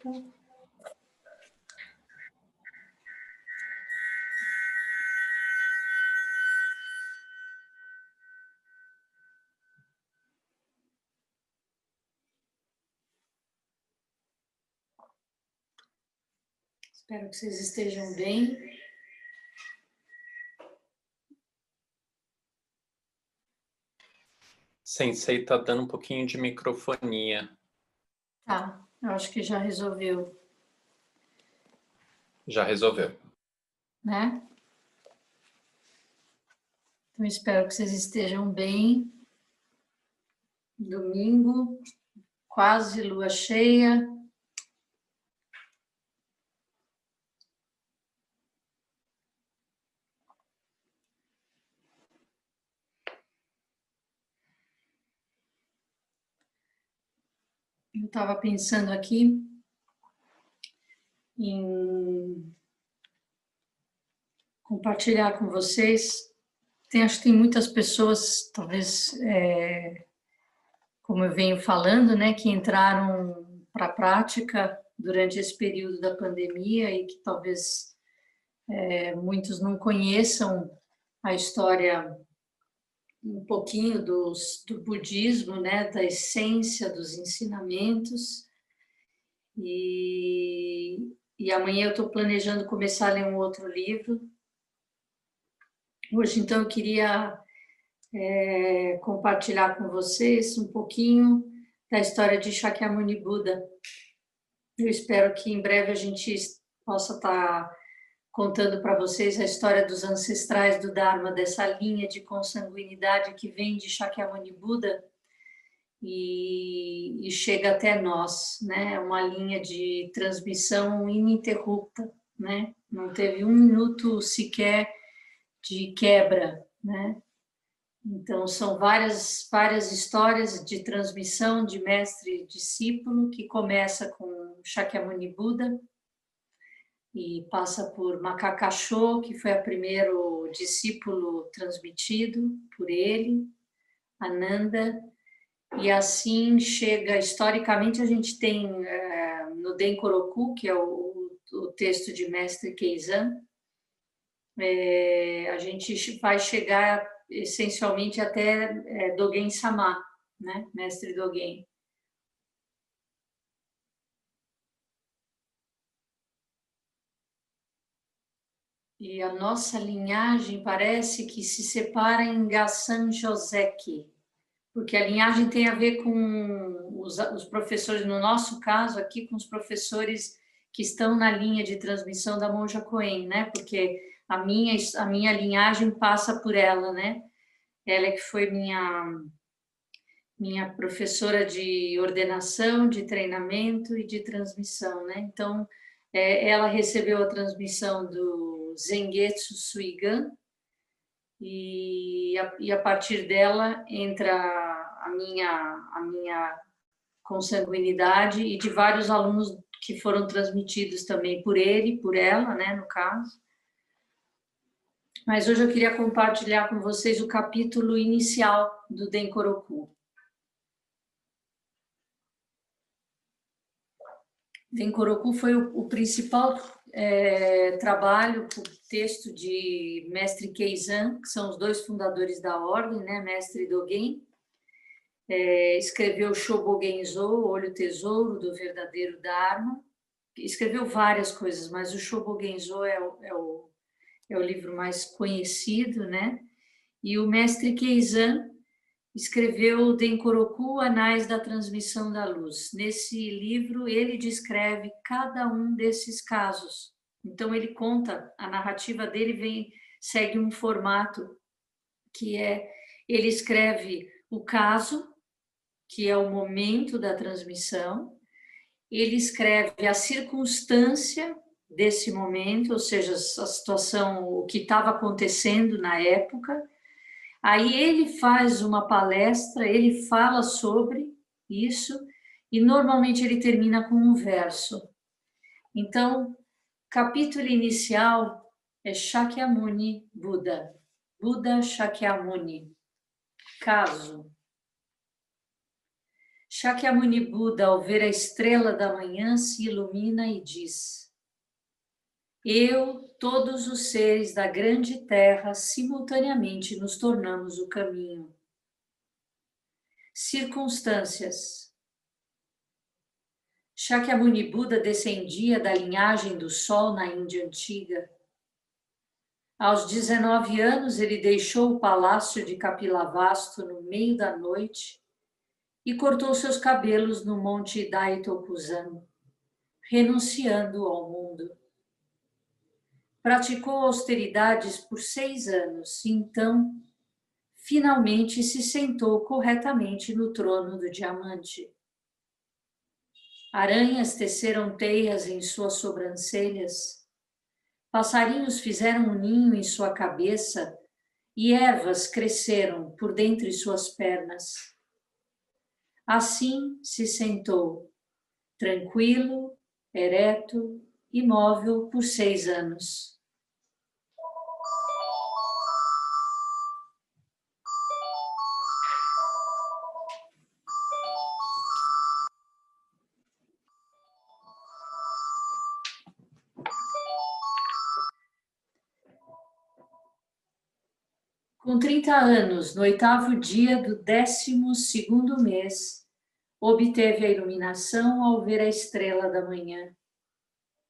Espero que vocês estejam bem. Sensei está dando um pouquinho de microfonia. Tá, eu acho que já resolveu. Já resolveu. Né? Então, espero que vocês estejam bem. Domingo, quase lua cheia. Eu estava pensando aqui em compartilhar com vocês. Acho que tem muitas pessoas, talvez, como eu venho falando, né, que entraram para a prática durante esse período da pandemia e que talvez muitos não conheçam a história um pouquinho do budismo, né, da essência dos ensinamentos. E amanhã eu estou planejando começar a ler um outro livro. Hoje, então, eu queria compartilhar com vocês um pouquinho da história de Shakyamuni Buda. Eu espero que em breve a gente possa estar contando para vocês a história dos ancestrais do Dharma, dessa linha de consanguinidade que vem de Shakyamuni Buda e chega até nós, né? Uma linha de transmissão ininterrupta, né? Não teve um minuto sequer de quebra, né? Então, são várias histórias de transmissão de mestre e discípulo, que começa com Shakyamuni Buda e passa por Makakasho, que foi o primeiro discípulo transmitido por ele, Ananda, e assim chega, historicamente, a gente tem no Denkoroku, que é o texto de mestre Keizan, a gente vai chegar essencialmente até Dogen Sama, né? Mestre Dogen. E a nossa linhagem parece que se separa em Gassan Joseki, porque a linhagem tem a ver com os professores, no nosso caso aqui, com os professores que estão na linha de transmissão da Monja Coen, né? Porque a minha linhagem passa por ela, né? Ela é que foi minha professora de ordenação, de treinamento e de transmissão, né? Então, ela recebeu a transmissão do Zengetsu Suigan e a partir dela entra a minha consanguinidade e de vários alunos que foram transmitidos também por ele, por ela, né, no caso. Mas hoje eu queria compartilhar com vocês o capítulo inicial do Denkoroku. Denkoroku foi o principal trabalho, o texto de mestre Keizan, que são os dois fundadores da ordem, né, mestre Dogen. Escreveu Shobogenzo, Olho Tesouro do Verdadeiro Dharma. Escreveu várias coisas, mas o Shobogenzo é o livro mais conhecido, né? E o mestre Keizan escreveu o Denkoroku, Anais da Transmissão da Luz. Nesse livro, ele descreve cada um desses casos. Então, ele conta, a narrativa dele segue um formato que ele escreve o caso, que é o momento da transmissão, ele escreve a circunstância desse momento, ou seja, a situação, o que estava acontecendo na época. Aí ele faz uma palestra, ele fala sobre isso e normalmente ele termina com um verso. Então, capítulo inicial é Shakyamuni Buda. Buda Shakyamuni. Caso. Shakyamuni Buda, ao ver a estrela da manhã, se ilumina e diz: eu, todos os seres da grande terra, simultaneamente nos tornamos o caminho. Circunstâncias. Shakyamuni Buda descendia da linhagem do Sol na Índia Antiga. Aos 19 anos, ele deixou o palácio de Kapilavastu no meio da noite e cortou seus cabelos no monte Daitopuzan, renunciando ao mundo. Praticou austeridades por 6 anos e então, finalmente, se sentou corretamente no trono do diamante. Aranhas teceram teias em suas sobrancelhas, passarinhos fizeram um ninho em sua cabeça e ervas cresceram por dentre suas pernas. Assim se sentou, tranquilo, ereto, imóvel por 6 anos. Com 30 anos, no 8º dia do 12º mês, obteve a iluminação ao ver a estrela da manhã.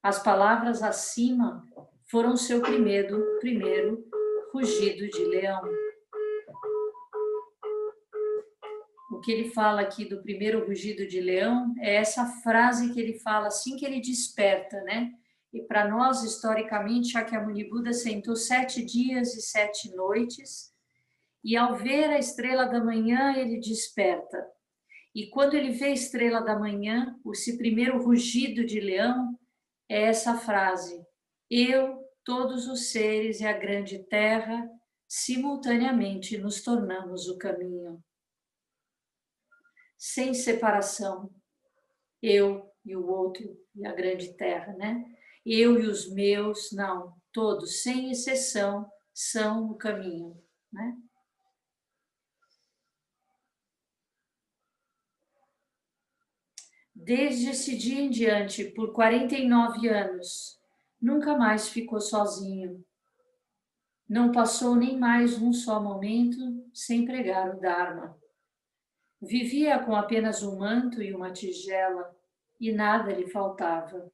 As palavras acima foram seu primeiro rugido de leão. O que ele fala aqui do primeiro rugido de leão é essa frase que ele fala assim que ele desperta, né? E para nós, historicamente, Shakyamuni Buda sentou 7 dias e 7 noites, e ao ver a estrela da manhã, ele desperta. E quando ele vê a estrela da manhã, esse primeiro rugido de leão é essa frase: eu, todos os seres e a grande terra, simultaneamente nos tornamos o caminho. Sem separação, eu e o outro e a grande terra, né? Eu e os meus, não, todos, sem exceção, são o caminho, né? Desde esse dia em diante, por 49 anos, nunca mais ficou sozinho. Não passou nem mais um só momento sem pregar o Dharma. Vivia com apenas um manto e uma tigela, e nada lhe faltava.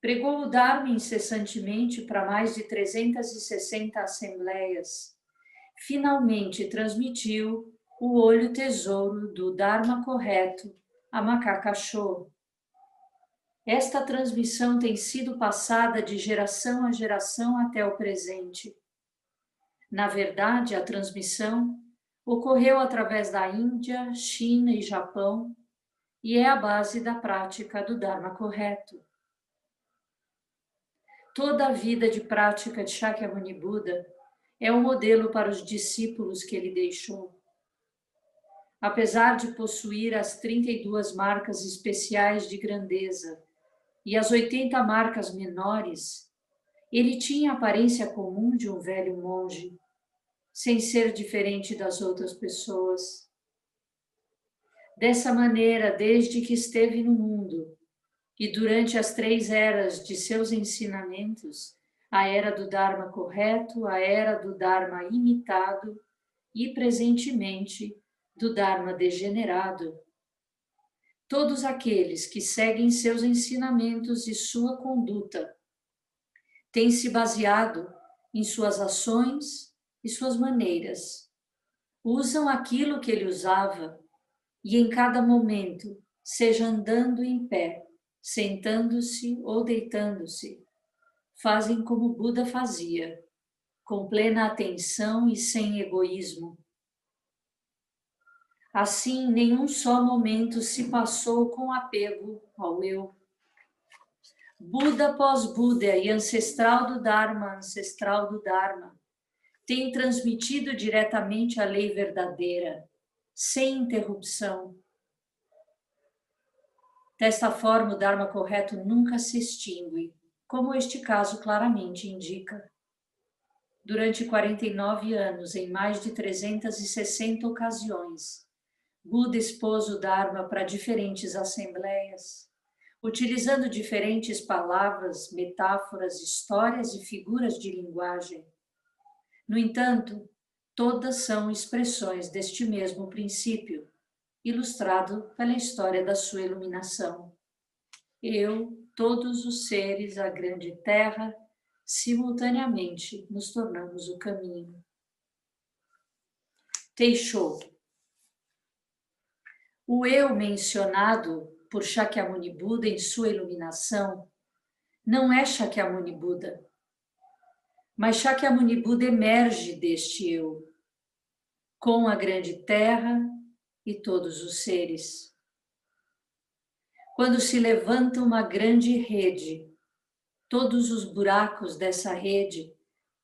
Pregou o Dharma incessantemente para mais de 360 assembleias. Finalmente transmitiu o olho tesouro do Dharma correto a Makakachô. Esta transmissão tem sido passada de geração a geração até o presente. Na verdade, a transmissão ocorreu através da Índia, China e Japão e é a base da prática do Dharma correto. Toda a vida de prática de Shakyamuni Buda é um modelo para os discípulos que ele deixou. Apesar de possuir as 32 marcas especiais de grandeza e as 80 marcas menores, ele tinha a aparência comum de um velho monge, sem ser diferente das outras pessoas. Dessa maneira, desde que esteve no mundo, e durante as 3 eras de seus ensinamentos, a era do Dharma correto, a era do Dharma imitado e, presentemente, do Dharma degenerado, todos aqueles que seguem seus ensinamentos e sua conduta têm se baseado em suas ações e suas maneiras. Usam aquilo que ele usava e em cada momento, seja andando em pé, sentando-se ou deitando-se, fazem como Buda fazia, com plena atenção e sem egoísmo. Assim, nenhum só momento se passou com apego ao eu. Buda após Buda e ancestral do Dharma, tem transmitido diretamente a lei verdadeira, sem interrupção. Desta forma, o Dharma correto nunca se extingue, como este caso claramente indica. Durante 49 anos, em mais de 360 ocasiões, Buda expôs o Dharma para diferentes assembleias, utilizando diferentes palavras, metáforas, histórias e figuras de linguagem. No entanto, todas são expressões deste mesmo princípio, ilustrado pela história da sua iluminação. Eu, todos os seres, a grande terra, simultaneamente nos tornamos o caminho. Teixou. O eu mencionado por Shakyamuni Buda em sua iluminação não é Shakyamuni Buda, mas Shakyamuni Buda emerge deste eu, com a grande terra e todos os seres. Quando se levanta uma grande rede, todos os buracos dessa rede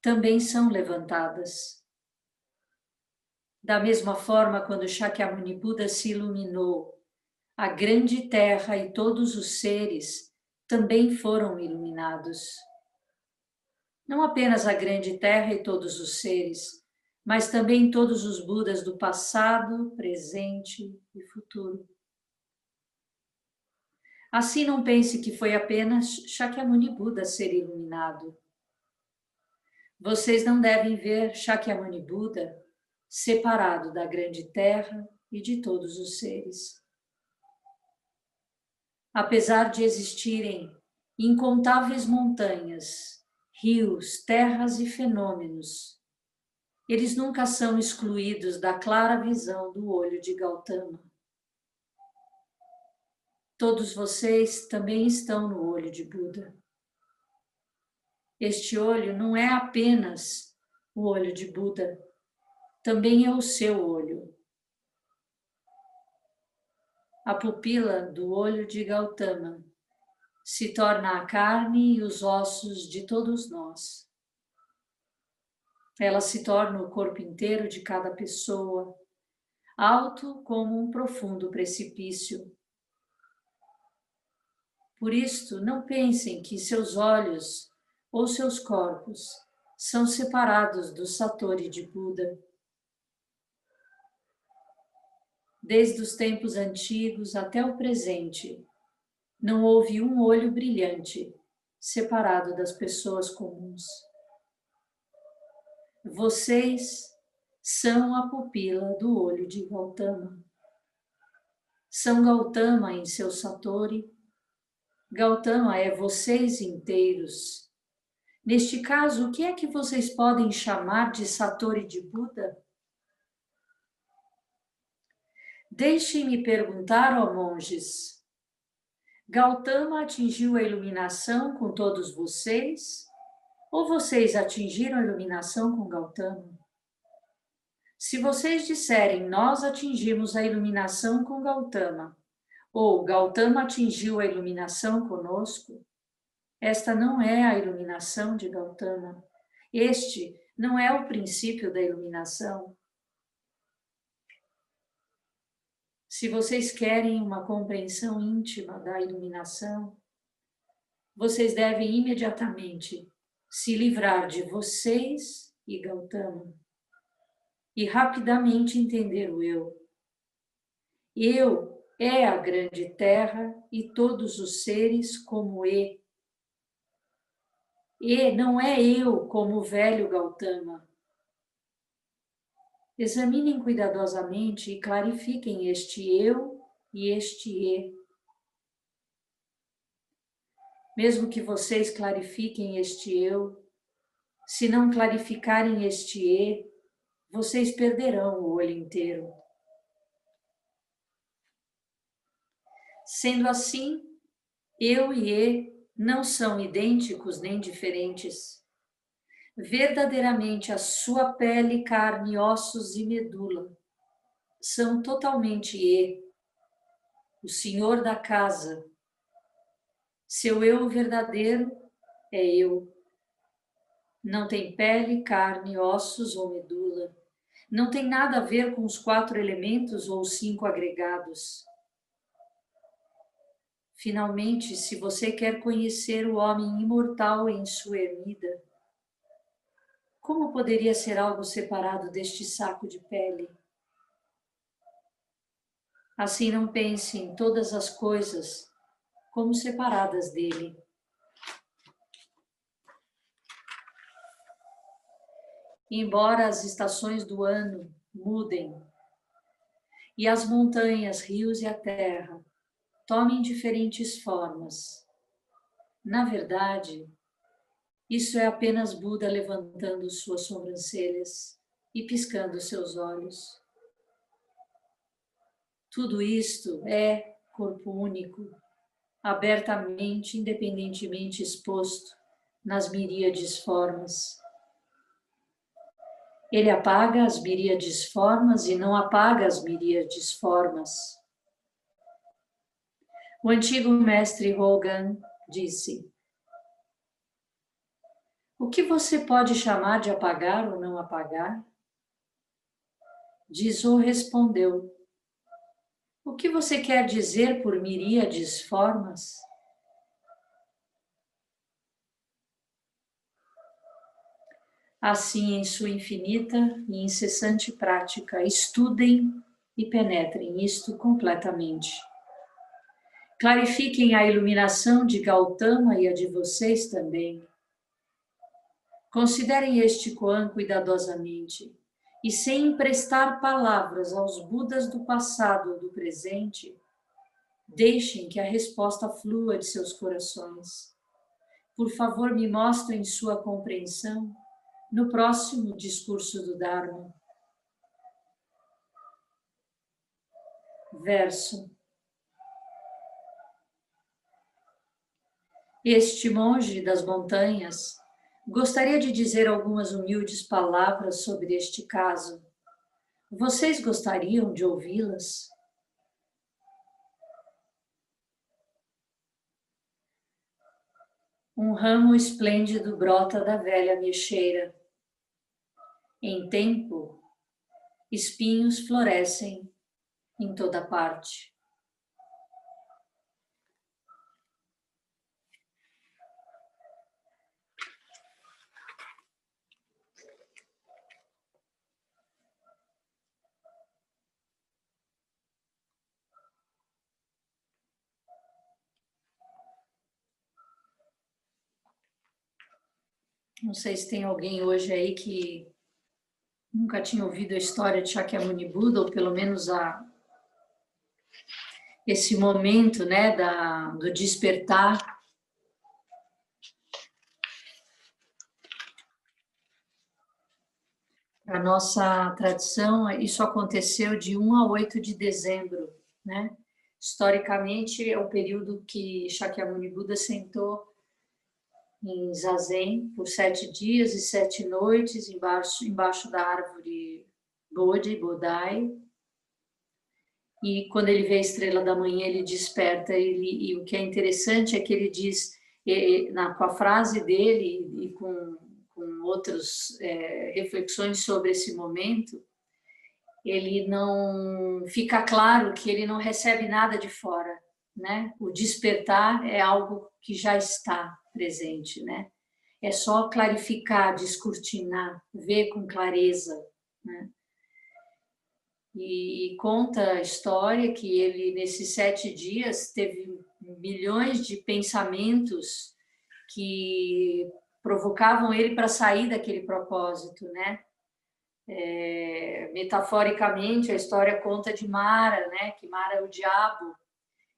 também são levantadas. Da mesma forma, quando Shakyamuni Buda se iluminou, a grande terra e todos os seres também foram iluminados. Não apenas a grande terra e todos os seres, mas também todos os Budas do passado, presente e futuro. Assim, não pense que foi apenas Shakyamuni Buda ser iluminado. Vocês não devem ver Shakyamuni Buda separado da grande terra e de todos os seres. Apesar de existirem incontáveis montanhas, rios, terras e fenômenos, eles nunca são excluídos da clara visão do olho de Gautama. Todos vocês também estão no olho de Buda. Este olho não é apenas o olho de Buda, também é o seu olho. A pupila do olho de Gautama se torna a carne e os ossos de todos nós. Ela se torna o corpo inteiro de cada pessoa, alto como um profundo precipício. Por isto, não pensem que seus olhos ou seus corpos são separados do Satori de Buda. Desde os tempos antigos até o presente, não houve um olho brilhante separado das pessoas comuns. Vocês são a pupila do olho de Gautama. São Gautama em seu Satori. Gautama é vocês inteiros. Neste caso, o que é que vocês podem chamar de Satori de Buda? Deixem-me perguntar, ó monges, Gautama atingiu a iluminação com todos vocês? Ou vocês atingiram a iluminação com Gautama? Se vocês disserem, nós atingimos a iluminação com Gautama, ou Gautama atingiu a iluminação conosco, esta não é a iluminação de Gautama. Este não é o princípio da iluminação. Se vocês querem uma compreensão íntima da iluminação, vocês devem imediatamente se livrar de vocês e Gautama e rapidamente entender o eu. Eu é a grande terra e todos os seres como E. E não é eu como o velho Gautama. Examinem cuidadosamente e clarifiquem este eu e este E. Mesmo que vocês clarifiquem este eu, se não clarificarem este E, vocês perderão o olho inteiro. Sendo assim, eu e E não são idênticos nem diferentes. Verdadeiramente a sua pele, carne, ossos e medula são totalmente E, o senhor da casa. Seu eu verdadeiro é eu. Não tem pele, carne, ossos ou medula. Não tem nada a ver com os 4 elementos ou 5 agregados. Finalmente, se você quer conhecer o homem imortal em sua ermida, como poderia ser algo separado deste saco de pele? Assim não pense em todas as coisas como separadas dele. Embora as estações do ano mudem e as montanhas, rios e a terra tomem diferentes formas, na verdade, isso é apenas Buda levantando suas sobrancelhas e piscando seus olhos. Tudo isto é corpo único, abertamente, independentemente exposto nas miríades formas. Ele apaga as miríades formas e não apaga as miríades formas. O antigo mestre Hogan disse: o que você pode chamar de apagar ou não apagar? Jizo respondeu: o que você quer dizer por miríades formas? Assim, em sua infinita e incessante prática, estudem e penetrem isto completamente. Clarifiquem a iluminação de Gautama e a de vocês também. Considerem este koan cuidadosamente e, sem emprestar palavras aos Budas do passado ou do presente, deixem que a resposta flua de seus corações. Por favor, me mostrem sua compreensão no próximo discurso do Dharma. Verso. Este monge das montanhas gostaria de dizer algumas humildes palavras sobre este caso. Vocês gostariam de ouvi-las? Um ramo esplêndido brota da velha mexeira. Em tempo, espinhos florescem em toda parte. Não sei se tem alguém hoje aí que nunca tinha ouvido a história de Shakyamuni Buda, ou pelo menos esse momento, né, do despertar. A nossa tradição, isso aconteceu de 1 a 8 de dezembro, né? Historicamente, é o período que Shakyamuni Buda sentou em Zazen por 7 dias e 7 noites, embaixo da árvore Bodhi, e quando ele vê a estrela da manhã, ele desperta, e o que é interessante é que ele diz, com a frase dele e com outras reflexões sobre esse momento, ele não fica claro que ele não recebe nada de fora, né? O despertar é algo que já está presente, né? É só clarificar, descortinar, ver com clareza, né? E conta a história que ele, nesses 7 dias, teve milhões de pensamentos que provocavam ele para sair daquele propósito, né? Metaforicamente, a história conta de Mara, né? Que Mara é o diabo,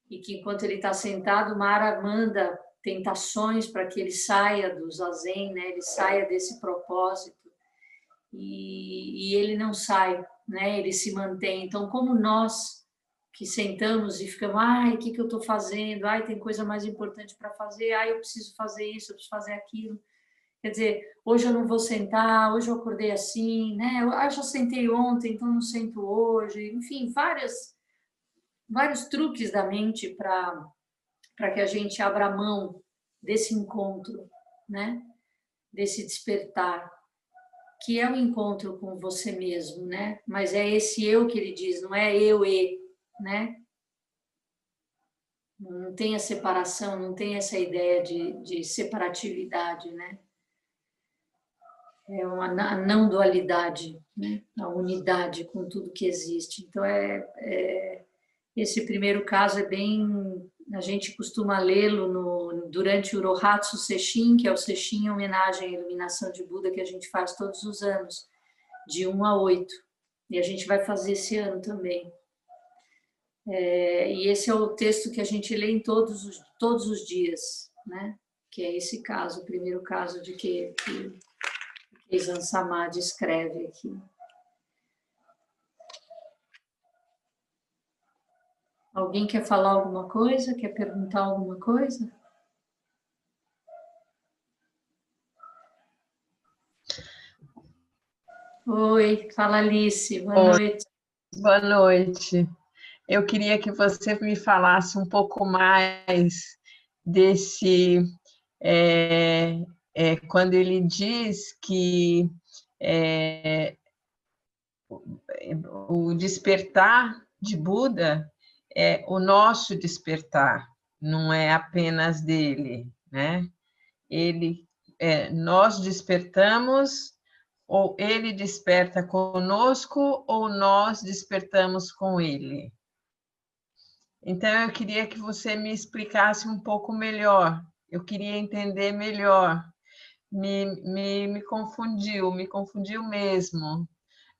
e que enquanto ele está sentado, Mara manda tentações para que ele saia do zazen, né? Ele saia desse propósito, e ele não sai, né? Ele se mantém. Então, como nós que sentamos e ficamos, ai, o que eu estou fazendo? Ai, tem coisa mais importante para fazer, ai, eu preciso fazer isso, eu preciso fazer aquilo. Quer dizer, hoje eu não vou sentar, hoje eu acordei assim, né? Eu já sentei ontem, então não sento hoje. Enfim, vários truques da mente para que a gente abra mão desse encontro, né? Desse despertar, que é o encontro com você mesmo, né? Mas é esse eu que ele diz, não é eu e, né? Não tem a separação, não tem essa ideia de separatividade, né? É uma não dualidade, né? A unidade com tudo que existe. Então, Esse primeiro caso é bem... A gente costuma lê-lo durante o Rohatsu Sesshin, que é o Sesshin em homenagem à iluminação de Buda, que a gente faz todos os anos, de 1 a 8. E a gente vai fazer esse ano também. E esse é o texto que a gente lê em todos os dias, né? Que é esse caso, o primeiro caso de que Keizan Samadhi escreve aqui. Alguém quer falar alguma coisa? Quer perguntar alguma coisa? Oi, fala Alice, boa noite. Boa noite. Eu queria que você me falasse um pouco mais desse, quando ele diz que o despertar de Buda é o nosso despertar, não é apenas dele, né? Nós despertamos, ou ele desperta conosco, ou nós despertamos com ele. Então, eu queria que você me pouco melhor, eu queria entender melhor. Me confundiu mesmo.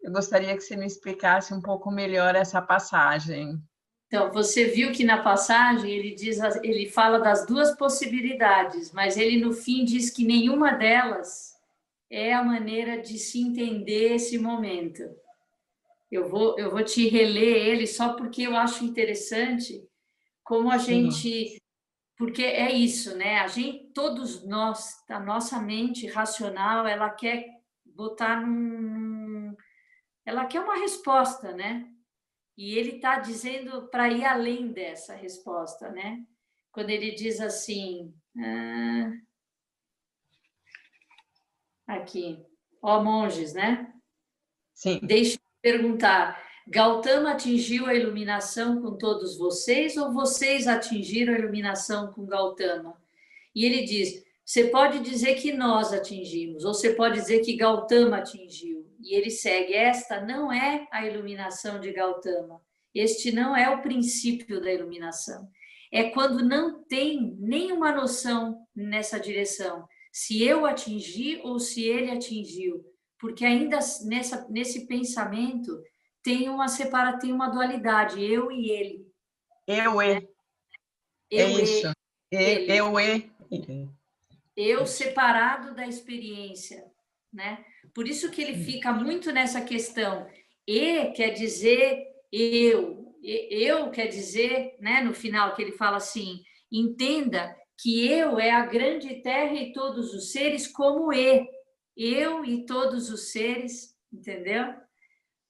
Eu gostaria que você me explicasse um pouco melhor essa passagem. Então, você viu que na passagem ele fala das duas possibilidades, mas ele no fim diz que nenhuma delas é a maneira de se entender esse momento. Eu vou te reler ele só porque eu acho interessante como a gente... Porque é isso, né? Todos nós, a nossa mente racional, ela quer botar ela quer uma resposta, né? E ele está dizendo para ir além dessa resposta, né? Quando ele diz assim, aqui, ó monges, né? Sim. Deixe eu perguntar, Gautama atingiu a iluminação com todos vocês ou vocês atingiram a iluminação com Gautama? E ele diz, você pode dizer que nós atingimos, ou você pode dizer que Gautama atingiu. E ele segue, esta não é a iluminação de Gautama. Este não é o princípio da iluminação. É quando não tem nenhuma noção nessa direção, se eu atingi ou se ele atingiu. Porque ainda nesse pensamento tem uma dualidade, eu e ele. Eu e. É isso. Eu e. Eu separado da experiência, né? Por isso que ele fica muito nessa questão. E quer dizer eu quer dizer, né, no final que ele fala assim, entenda que eu é a grande terra e todos os seres como eu e todos os seres, entendeu?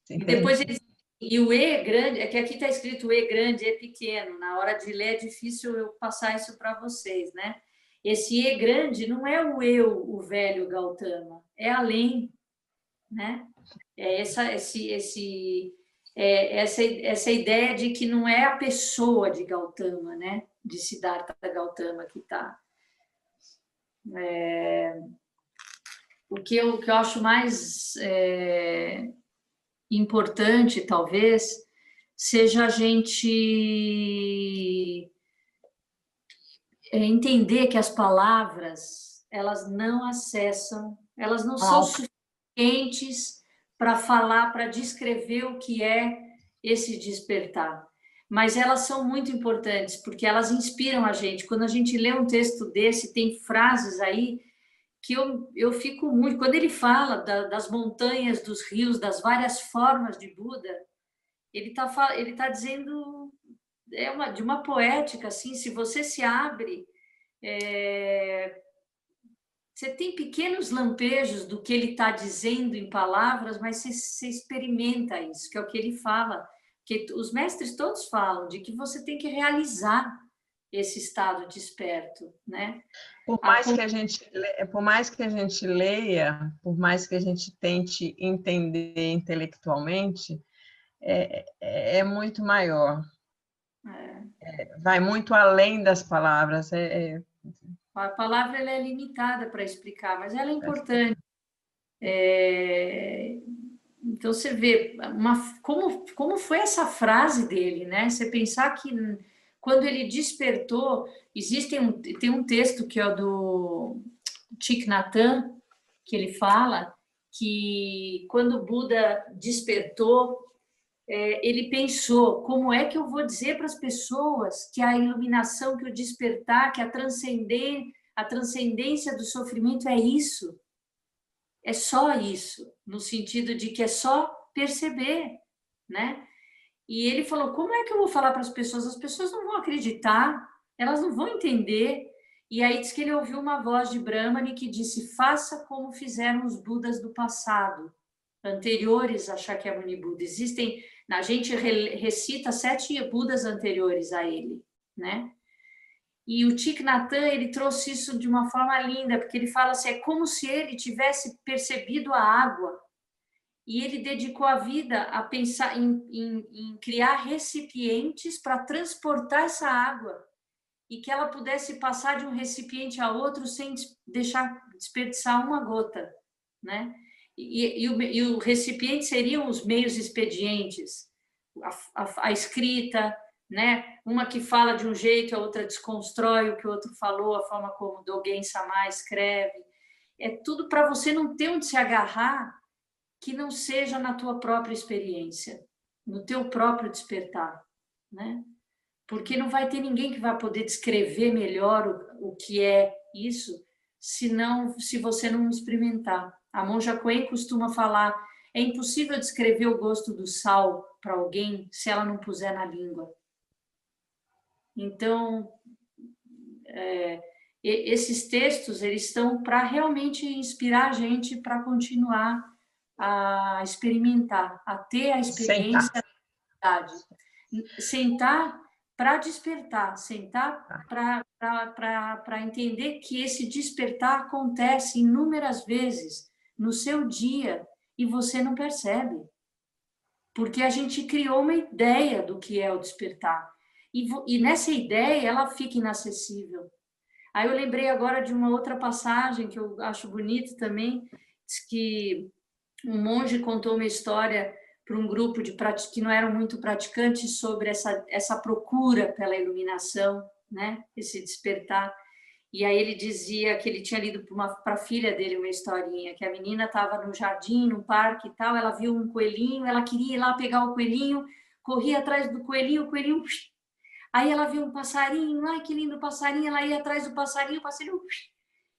Entendi. E depois ele e o E grande, é que aqui está escrito E grande, E pequeno. Na hora de ler é difícil eu passar isso para vocês, né? Esse E grande não é o eu, o velho Gautama, é além, né? É essa ideia de que não é a pessoa de Gautama, né? De Siddhartha Gautama que está. O que eu acho mais importante, talvez, seja a gente entender que as palavras, elas não acessam, elas não são suficientes para falar, para descrever o que é esse despertar. Mas elas são muito importantes, porque elas inspiram a gente. Quando a gente lê um texto desse, tem frases aí que eu fico muito... Quando ele fala das montanhas, dos rios, das várias formas de Buda, ele tá dizendo de uma poética, assim, se você se abre, você tem pequenos lampejos do que ele está dizendo em palavras, mas você experimenta isso, que é o que ele fala, que os mestres todos falam, de que você tem que realizar esse estado desperto, né? Por mais que a gente leia, por mais que a gente tente entender intelectualmente, é muito maior. Vai muito além das palavras. A palavra ela é limitada para explicar, mas ela é importante. Então, você vê como foi essa frase dele, né? Você pensar que quando ele despertou, tem um texto que é o do Thich Nhat Hanh, que ele fala que quando o Buda despertou, ele pensou, como é que eu vou dizer para as pessoas que a iluminação, que o despertar, que a transcendência do sofrimento é isso? É só isso, no sentido de que é só perceber, né? E ele falou, como é que eu vou falar para as pessoas? As pessoas não vão acreditar, elas não vão entender. E aí diz que ele ouviu uma voz de Brahmani que disse, faça como fizeram os Budas do passado, anteriores a Shakyamuni Buda. A gente recita 7 Budas anteriores a ele, né? E o Thich Nhat Hanh, ele trouxe isso de uma forma linda, porque ele fala assim, é como se ele tivesse percebido a água e ele dedicou a vida a pensar em criar recipientes para transportar essa água e que ela pudesse passar de um recipiente a outro sem deixar desperdiçar uma gota, né? E o recipiente seriam os meios expedientes, a escrita, né? Uma que fala de um jeito, a outra desconstrói o que o outro falou, a forma como Dogen Samá escreve. É tudo para você não ter onde se agarrar que não seja na tua própria experiência, no teu próprio despertar, né? Porque não vai ter ninguém que vai poder descrever melhor o que é isso, se você não experimentar. A monja Coen costuma falar, é impossível descrever o gosto do sal para alguém se ela não puser na língua. Então, esses textos, eles estão para realmente inspirar a gente para continuar a experimentar, a ter a experiência da verdade. Sentar para despertar, sentar para entender que esse despertar acontece inúmeras vezes no seu dia e você não percebe. Porque a gente criou uma ideia do que é o despertar. E nessa ideia, ela fica inacessível. Aí eu lembrei agora de uma outra passagem que eu acho bonita também, diz que um monge contou uma história para um grupo que não eram muito praticantes sobre essa procura pela iluminação, né? Esse despertar. E aí ele dizia que ele tinha lido para a filha dele uma historinha, que a menina estava no jardim, no parque e tal, ela viu um coelhinho, ela queria ir lá pegar o coelhinho, corria atrás do coelhinho, o coelhinho... Aí ela viu um passarinho, ai que lindo passarinho, ela ia atrás do passarinho, o passarinho...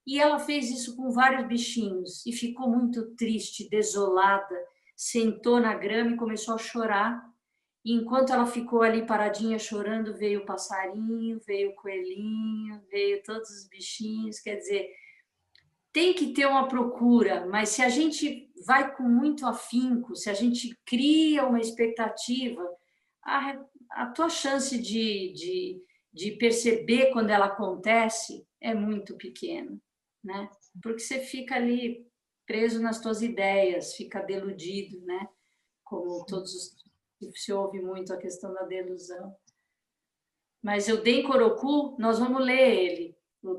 E ela fez isso com vários bichinhos e ficou muito triste, desolada, sentou na grama e começou a chorar. E enquanto ela ficou ali paradinha chorando, veio o passarinho, veio o coelhinho, veio todos os bichinhos. Quer dizer, tem que ter uma procura, mas se a gente vai com muito afinco, se a gente cria uma expectativa, a tua chance de perceber quando ela acontece é muito pequena, né? Porque você fica ali preso nas tuas ideias, fica deludido, né? Como se ouve muito a questão da delusão. Mas o Den Corocu, nós vamos ler ele,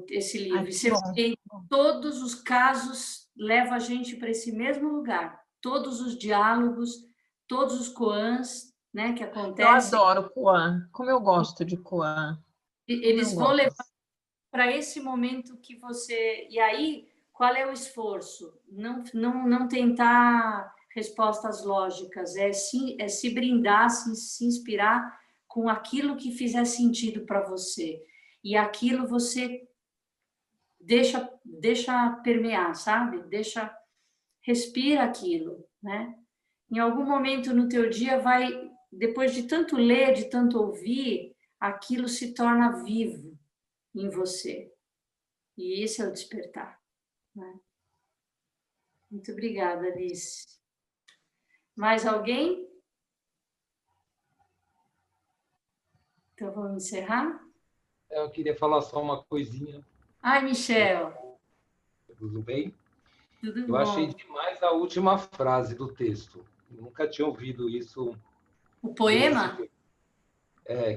esse livro. E você vê, todos os casos levam a gente para esse mesmo lugar. Todos os diálogos, todos os koans, né, que acontecem. Eu adoro koan. Como eu gosto de koan. Eles vão levar para esse momento que você... E aí, qual é o esforço? Não tentar respostas lógicas, é se brindar, se inspirar com aquilo que fizer sentido para você. E aquilo você deixa permear, sabe? Respira aquilo, né? Em algum momento no teu dia depois de tanto ler, de tanto ouvir, aquilo se torna vivo em você. E esse é o despertar, né? Muito obrigada, Alice. Mais alguém? Então vamos encerrar? Eu queria falar só uma coisinha. Ai, Michel. Tudo bem? Tudo Eu achei bom. demais a última frase do texto. Nunca tinha ouvido isso. O poema?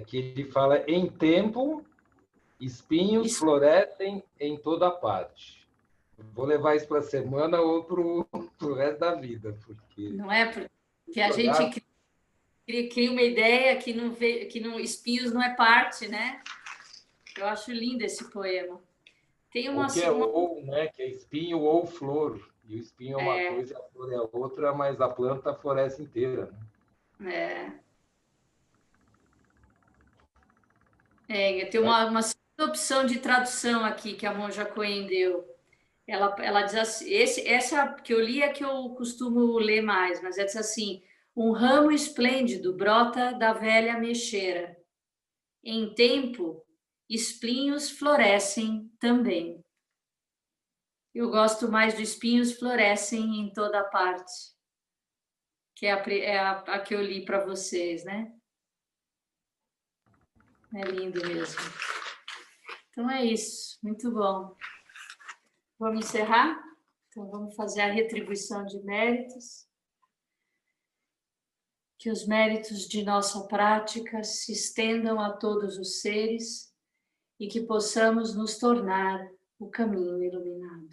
Que ele fala, em tempo, espinhos florescem em toda parte. Vou levar isso para a semana ou para o resto da vida, porque... Não é? Porque a gente cria uma ideia que espinhos não é parte, né? Eu acho lindo esse poema. Tem uma Ou que é ou, né? Que é espinho ou flor. E o espinho é uma coisa e a flor é outra, mas a planta floresce inteira. Né? Tem uma segunda opção de tradução aqui que a Monja Coen deu. Ela diz assim, essa que eu li é que eu costumo ler mais, mas ela diz assim: um ramo esplêndido brota da velha mexera. Em tempo, espinhos florescem também. Eu gosto mais do espinhos florescem em toda parte, que é a que eu li para vocês, né? É lindo mesmo. Então é isso, muito bom. Vamos encerrar? Então vamos fazer a retribuição de méritos. Que os méritos de nossa prática se estendam a todos os seres e que possamos nos tornar o caminho iluminado.